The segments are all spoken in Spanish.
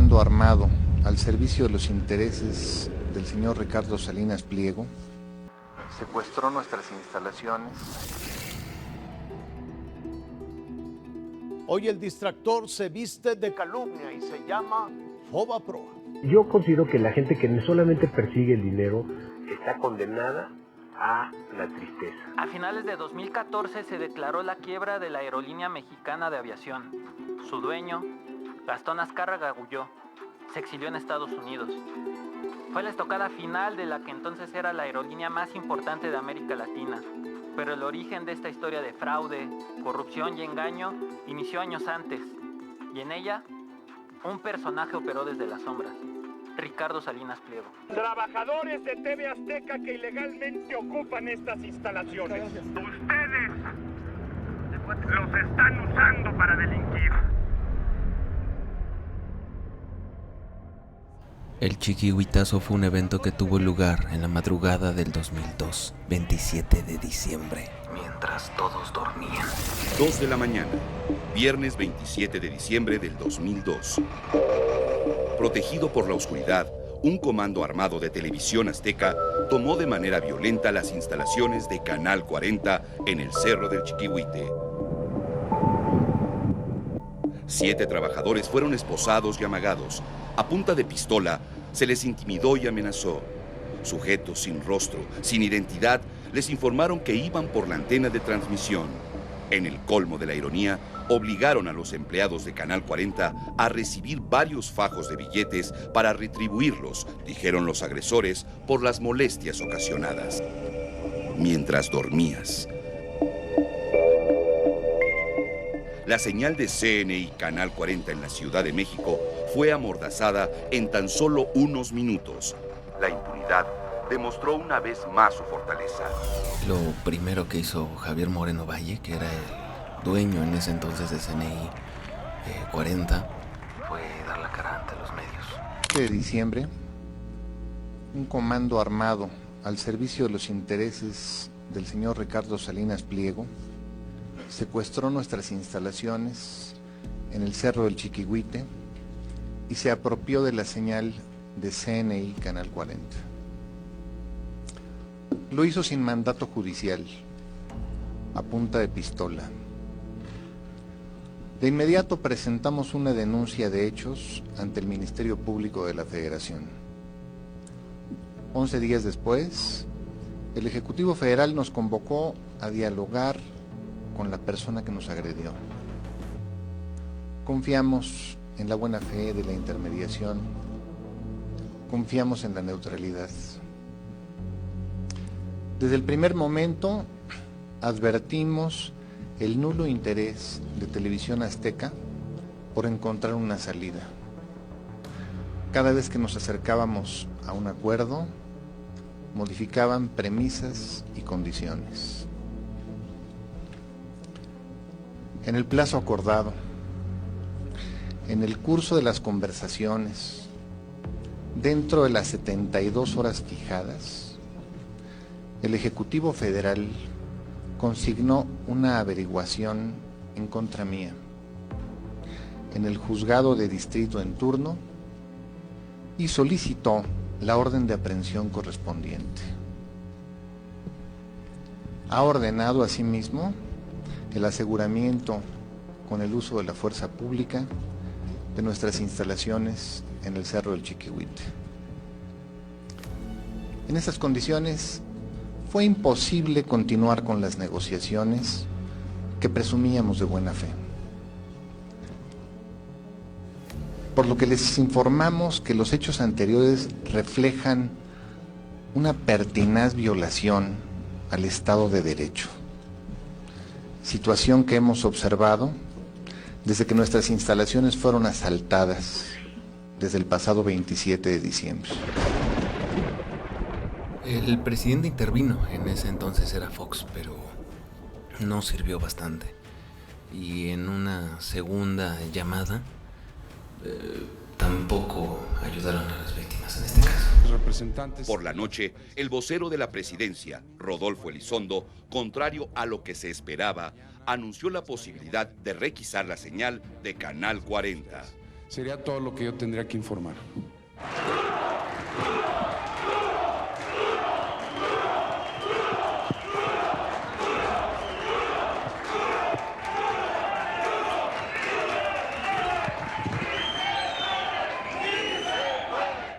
comando armado al servicio de los intereses del señor Ricardo Salinas Pliego secuestró nuestras instalaciones. Hoy el distractor se viste de calumnia y se llama Fobaproa. Yo considero que la gente que solamente persigue el dinero está condenada a la tristeza. A finales de 2014 se declaró la quiebra de la Aerolínea Mexicana de Aviación. Su dueño, Gastón Azcárraga Agulló, se exilió en Estados Unidos. Fue la estocada final de la que entonces era la aerolínea más importante de América Latina. Pero el origen de esta historia de fraude, corrupción y engaño inició años antes. Y en ella, un personaje operó desde las sombras: Ricardo Salinas Pliego. Trabajadores de TV Azteca que ilegalmente ocupan estas instalaciones. Ustedes los están usando para delinquir. El Chiquihuitazo fue un evento que tuvo lugar en la madrugada del 2002, 27 de diciembre, mientras todos dormían. 2 de la mañana, viernes 27 de diciembre del 2002. Protegido por la oscuridad, un comando armado de Televisión Azteca tomó de manera violenta las instalaciones de Canal 40 en el Cerro del Chiquihuite. 7 trabajadores fueron esposados y amagados. A punta de pistola, se les intimidó y amenazó. Sujetos sin rostro, sin identidad, les informaron que iban por la antena de transmisión. En el colmo de la ironía, obligaron a los empleados de Canal 40 a recibir varios fajos de billetes para retribuirlos, dijeron los agresores, por las molestias ocasionadas. Mientras dormías. La señal de CNI Canal 40 en la Ciudad de México fue amordazada en tan solo unos minutos. La impunidad demostró una vez más su fortaleza. Lo primero que hizo Javier Moreno Valle, que era el dueño en ese entonces de CNI 40, fue dar la cara ante los medios. De diciembre, un comando armado al servicio de los intereses del señor Ricardo Salinas Pliego secuestró nuestras instalaciones en el Cerro del Chiquihuite y se apropió de la señal de CNI Canal 40. Lo hizo sin mandato judicial, a punta de pistola. De inmediato presentamos una denuncia de hechos ante el Ministerio Público de la Federación. 11 días después, el Ejecutivo Federal nos convocó a dialogar con la persona que nos agredió. Confiamos en la buena fe de la intermediación, confiamos en la neutralidad. Desde el primer momento advertimos el nulo interés de Televisión Azteca por encontrar una salida. Cada vez que nos acercábamos a un acuerdo, modificaban premisas y condiciones. En el plazo acordado, en el curso de las conversaciones, dentro de las 72 horas fijadas, el Ejecutivo Federal consignó una averiguación en contra mía en el juzgado de distrito en turno y solicitó la orden de aprehensión correspondiente. Ha ordenado asimismo el aseguramiento con el uso de la fuerza pública de nuestras instalaciones en el Cerro del Chiquihuite. En esas condiciones fue imposible continuar con las negociaciones que presumíamos de buena fe. Por lo que les informamos que los hechos anteriores reflejan una pertinaz violación al Estado de Derecho, situación que hemos observado desde que nuestras instalaciones fueron asaltadas desde el pasado 27 de diciembre. El presidente intervino, en ese entonces era Fox, pero no sirvió bastante. Y en una segunda llamada, tampoco ayudaron a las víctimas en este caso. Por la noche, el vocero de la presidencia, Rodolfo Elizondo, contrario a lo que se esperaba, anunció la posibilidad de requisar la señal de Canal 40. Sería todo lo que yo tendría que informar.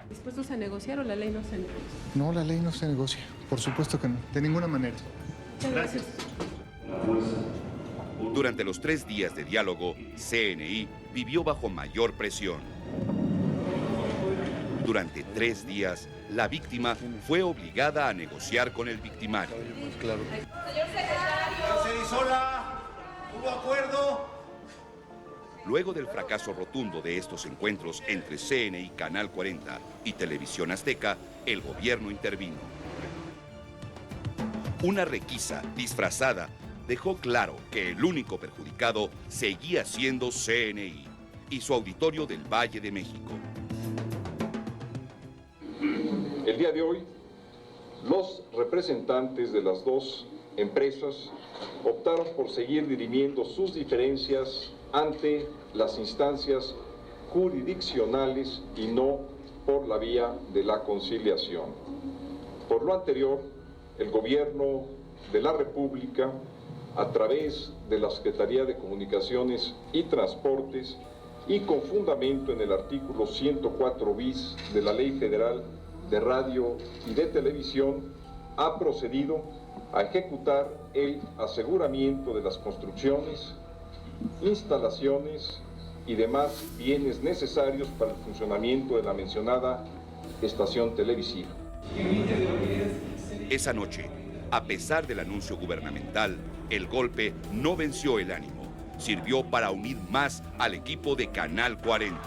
¿Dispuestos a negociar o la ley no se negocia? No, la ley no se negocia, por supuesto que no, de ninguna manera. Muchas gracias. Durante los 3 días de diálogo, CNI vivió bajo mayor presión. Durante 3 días, la víctima fue obligada a negociar con el victimario. Señor secretario. Cerizola, ¿hubo acuerdo? Luego del fracaso rotundo de estos encuentros entre CNI, Canal 40 y Televisión Azteca, el gobierno intervino. Una requisa disfrazada dejó claro que el único perjudicado seguía siendo CNI y su auditorio del Valle de México. El día de hoy, los representantes de las dos empresas optaron por seguir dirimiendo sus diferencias ante las instancias jurisdiccionales y no por la vía de la conciliación. Por lo anterior, el Gobierno de la República, a través de la Secretaría de Comunicaciones y Transportes y con fundamento en el artículo 104 bis de la Ley Federal de Radio y de Televisión, ha procedido a ejecutar el aseguramiento de las construcciones, instalaciones y demás bienes necesarios para el funcionamiento de la mencionada estación televisiva. Esa noche, a pesar del anuncio gubernamental, el golpe no venció el ánimo. Sirvió para unir más al equipo de Canal 40.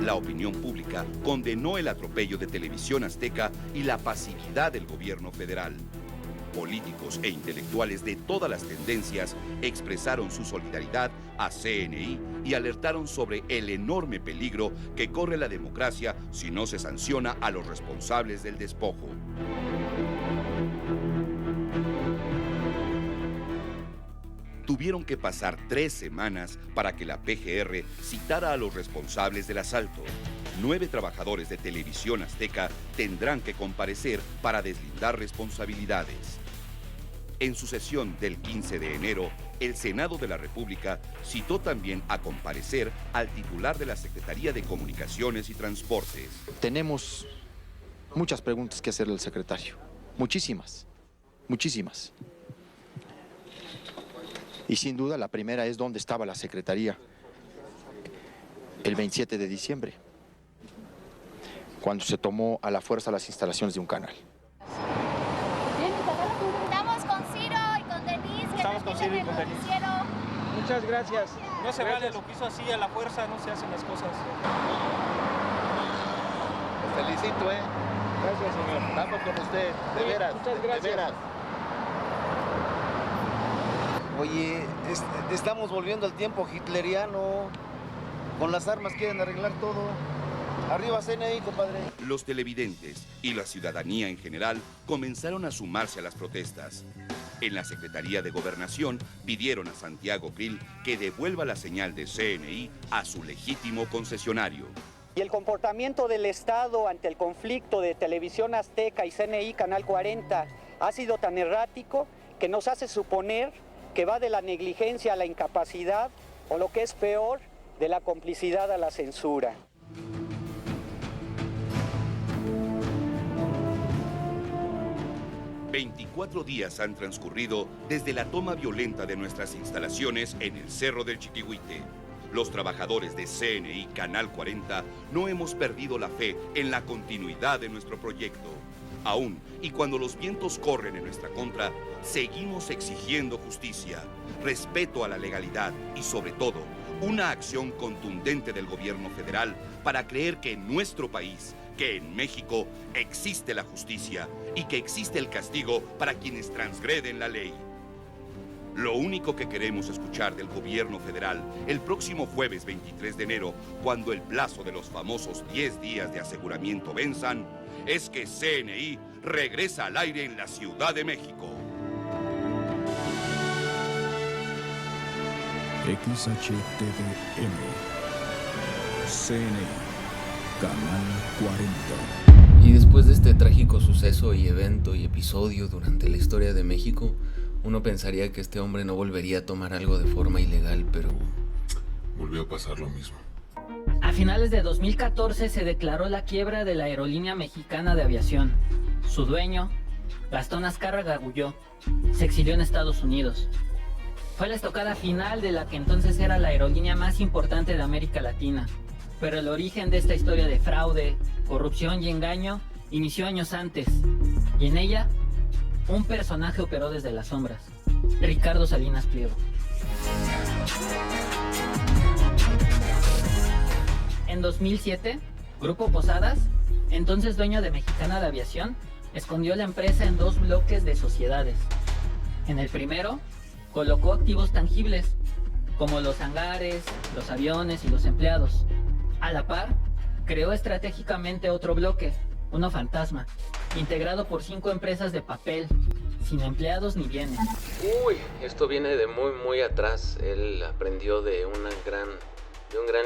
La opinión pública condenó el atropello de Televisión Azteca y la pasividad del gobierno federal. Políticos e intelectuales de todas las tendencias expresaron su solidaridad a CNI y alertaron sobre el enorme peligro que corre la democracia si no se sanciona a los responsables del despojo. Tuvieron que pasar 3 semanas para que la PGR citara a los responsables del asalto. 9 trabajadores de Televisión Azteca tendrán que comparecer para deslindar responsabilidades. En su sesión del 15 de enero, el Senado de la República citó también a comparecer al titular de la Secretaría de Comunicaciones y Transportes. Tenemos muchas preguntas que hacerle al secretario. Muchísimas. Y sin duda la primera es dónde estaba la Secretaría el 27 de diciembre, cuando se tomó a la fuerza las instalaciones de un canal. Estamos con Ciro y con Denise. Estamos con Ciro y con Denise. Muchas gracias. No se vale lo que hizo así a la fuerza, no se hacen las cosas. Te felicito, Gracias, señor. Estamos con usted, de veras. Muchas gracias. De veras. Oye, estamos volviendo al tiempo hitleriano. Con las armas quieren arreglar todo. Arriba CNI, compadre. Los televidentes y la ciudadanía en general comenzaron a sumarse a las protestas. En la Secretaría de Gobernación pidieron a Santiago Krill que devuelva la señal de CNI a su legítimo concesionario. Y el comportamiento del Estado ante el conflicto de Televisión Azteca y CNI Canal 40 ha sido tan errático que nos hace suponer que va de la negligencia a la incapacidad o, lo que es peor, de la complicidad a la censura. 24 días han transcurrido desde la toma violenta de nuestras instalaciones en el Cerro del Chiquihuite. Los trabajadores de CNI Canal 40 no hemos perdido la fe en la continuidad de nuestro proyecto. Aún y cuando los vientos corren en nuestra contra, seguimos exigiendo justicia, respeto a la legalidad y, sobre todo, una acción contundente del gobierno federal para creer que en nuestro país, que en México, existe la justicia y que existe el castigo para quienes transgreden la ley. Lo único que queremos escuchar del gobierno federal el próximo jueves 23 de enero, cuando el plazo de los famosos 10 días de aseguramiento venzan, es que CNI regresa al aire en la Ciudad de México. XHTVM, CNI, Canal 40. Y después de este trágico suceso y evento y episodio durante la historia de México, uno pensaría que este hombre no volvería a tomar algo de forma ilegal, pero volvió a pasar lo mismo. A finales de 2014 se declaró la quiebra de la Aerolínea Mexicana de Aviación. Su dueño, Gastón Azcárraga huyó, se exilió en Estados Unidos. Fue la estocada final de la que entonces era la aerolínea más importante de América Latina. Pero el origen de esta historia de fraude, corrupción y engaño inició años antes. Y en ella, un personaje operó desde las sombras: Ricardo Salinas Pliego. En 2007, Grupo Posadas, entonces dueño de Mexicana de Aviación, escondió la empresa en 2 bloques de sociedades. En el primero, colocó activos tangibles, como los hangares, los aviones y los empleados. A la par, creó estratégicamente otro bloque, uno fantasma, integrado por 5 empresas de papel, sin empleados ni bienes. Uy, esto viene de muy atrás. Él aprendió de un gran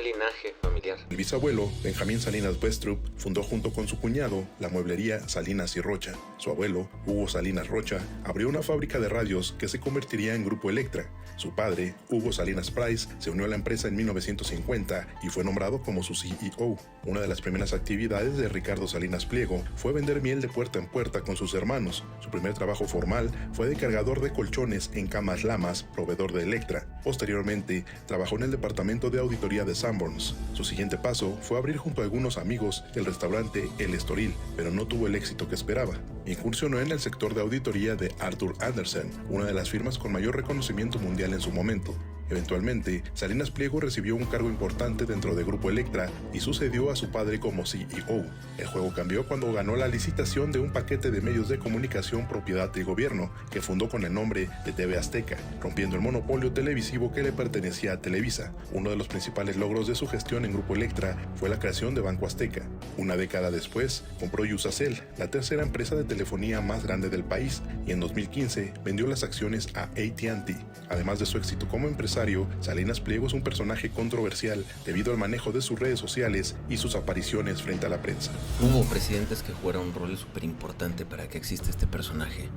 linaje familiar. El bisabuelo, Benjamín Salinas Westrup, fundó junto con su cuñado la mueblería Salinas y Rocha. Su abuelo, Hugo Salinas Rocha, abrió una fábrica de radios que se convertiría en Grupo Electra. Su padre, Hugo Salinas Price, se unió a la empresa en 1950 y fue nombrado como su CEO. Una de las primeras actividades de Ricardo Salinas Pliego fue vender miel de puerta en puerta con sus hermanos. Su primer trabajo formal fue de cargador de colchones en Camas Lamas, proveedor de Electra. Posteriormente, trabajó en el departamento de auditoría de Sanborns. Su siguiente paso fue abrir junto a algunos amigos el restaurante El Estoril, pero no tuvo el éxito que esperaba. Incursionó en el sector de auditoría de Arthur Andersen, una de las firmas con mayor reconocimiento mundial en su momento. Eventualmente, Salinas Pliego recibió un cargo importante dentro de Grupo Electra y sucedió a su padre como CEO. El juego cambió cuando ganó la licitación de un paquete de medios de comunicación propiedad del gobierno, que fundó con el nombre de TV Azteca, rompiendo el monopolio televisivo que le pertenecía a Televisa. Uno de los principales logros de su gestión en Grupo Electra fue la creación de Banco Azteca. Una década después, compró Iusacell, la tercera empresa de telefonía más grande del país, y en 2015 vendió las acciones a AT&T. Además de su éxito como empresario, Salinas Pliego es un personaje controversial debido al manejo de sus redes sociales y sus apariciones frente a la prensa. Hubo presidentes que jugaron un rol súper importante para que exista este personaje.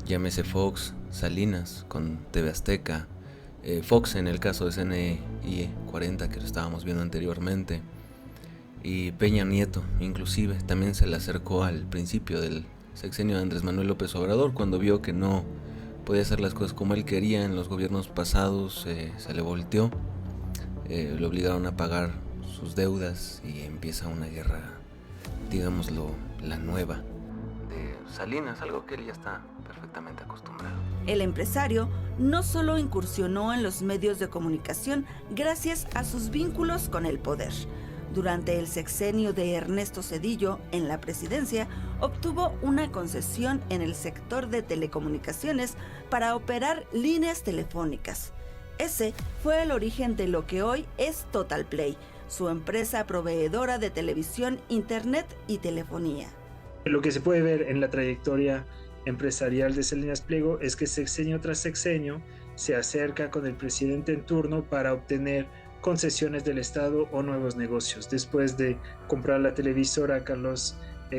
Llámese Fox, Salinas con TV Azteca, Fox en el caso de CNI 40 que lo estábamos viendo anteriormente, y Peña Nieto inclusive también se le acercó al principio del sexenio de Andrés Manuel López Obrador cuando vio que no podía hacer las cosas como él quería en los gobiernos pasados. Se le volteó, lo obligaron a pagar sus deudas y empieza una guerra, digámoslo, la nueva de Salinas, algo que él ya está perfectamente acostumbrado. El empresario no solo incursionó en los medios de comunicación gracias a sus vínculos con el poder. Durante el sexenio de Ernesto Zedillo en la presidencia, obtuvo una concesión en el sector de telecomunicaciones para operar líneas telefónicas. Ese fue el origen de lo que hoy es Total Play, su empresa proveedora de televisión, internet y telefonía. Lo que se puede ver en la trayectoria empresarial de Salinas Pliego es que sexenio tras sexenio se acerca con el presidente en turno para obtener concesiones del Estado o nuevos negocios. Después de comprar la televisora Carlos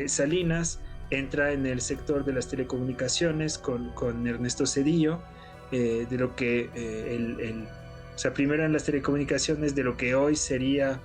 Salinas, entra en el sector de las telecomunicaciones con Ernesto Zedillo, de lo que primero en las telecomunicaciones de lo que hoy sería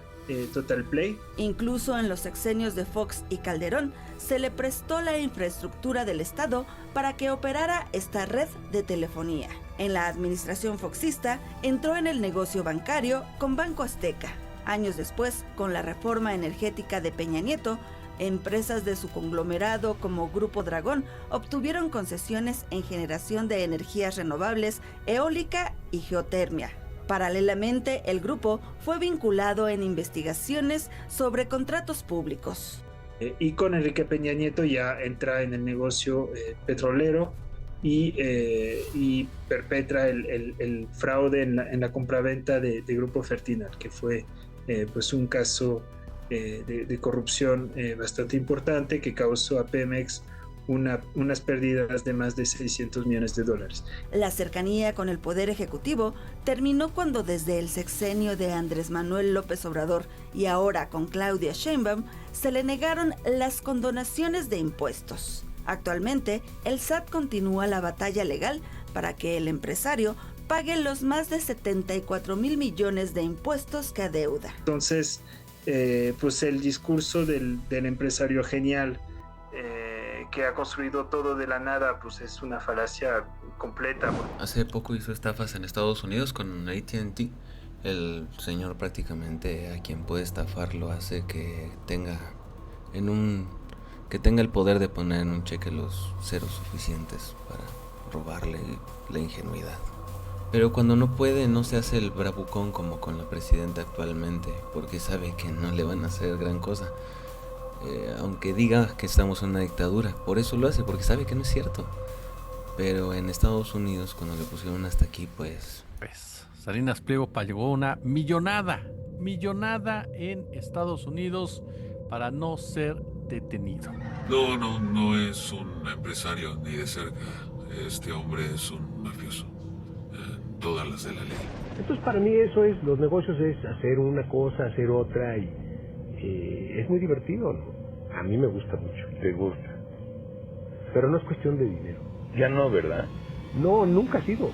Total Play. Incluso en los sexenios de Fox y Calderón se le prestó la infraestructura del Estado para que operara esta red de telefonía. En la administración foxista entró en el negocio bancario con Banco Azteca. Años después, con la reforma energética de Peña Nieto, empresas de su conglomerado como Grupo Dragón obtuvieron concesiones en generación de energías renovables, eólica y geotermia. Paralelamente, el grupo fue vinculado en investigaciones sobre contratos públicos. Y con Enrique Peña Nieto ya entra en el negocio petrolero y perpetra el fraude en la compraventa de Grupo Fertinal, que fue pues un caso de corrupción bastante importante que causó a Pemex unas pérdidas de más de $600 millones. La cercanía con el Poder Ejecutivo terminó cuando desde el sexenio de Andrés Manuel López Obrador y ahora con Claudia Sheinbaum se le negaron las condonaciones de impuestos. Actualmente, el SAT continúa la batalla legal para que el empresario pague los más de 74,000 millones de impuestos que adeuda. Entonces, pues el discurso del empresario genial que ha construido todo de la nada, pues es una falacia completa. Hace poco hizo estafas en Estados Unidos con AT&T. El señor prácticamente a quien puede estafar lo hace que tenga el poder de poner en un cheque los ceros suficientes para robarle la ingenuidad. Pero cuando no puede, no se hace el bravucón como con la presidenta actualmente, porque sabe que no le van a hacer gran cosa. Aunque diga que estamos en una dictadura, por eso lo hace, porque sabe que no es cierto. Pero en Estados Unidos, cuando le pusieron hasta aquí, pues Salinas Pliego pagó una millonada en Estados Unidos para no ser detenido. No es un empresario ni de cerca. Este hombre es un mafioso. Todas las de la ley. Entonces para mí eso es, los negocios es hacer una cosa, hacer otra y es muy divertido, ¿no? A mí me gusta mucho. ¿Te gusta? Pero no es cuestión de dinero. Ya no, ¿verdad? No, nunca ha sido.